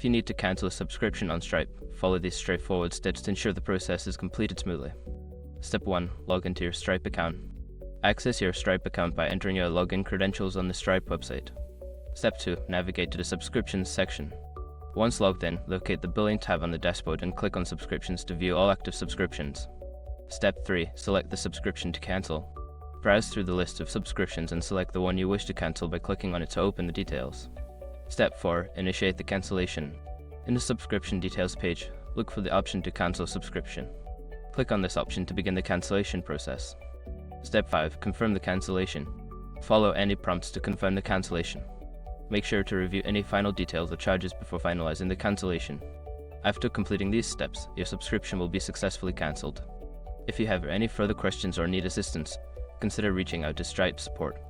If you need to cancel a subscription on Stripe, follow these straightforward steps to ensure the process is completed smoothly. Step 1. Log into your Stripe account. Access your Stripe account by entering your login credentials on the Stripe website. Step 2. Navigate to the Subscriptions section. Once logged in, locate the Billing tab on the dashboard and click on Subscriptions to view all active subscriptions. Step 3. Select the subscription to cancel. Browse through the list of subscriptions and select the one you wish to cancel by clicking on it to open the details. Step 4. Initiate the cancellation. In the subscription details page, look for the option to cancel subscription. Click on this option to begin the cancellation process. Step 5. Confirm the cancellation. Follow any prompts to confirm the cancellation. Make sure to review any final details or charges before finalizing the cancellation. After completing these steps, your subscription will be successfully cancelled. If you have any further questions or need assistance, consider reaching out to Stripe support.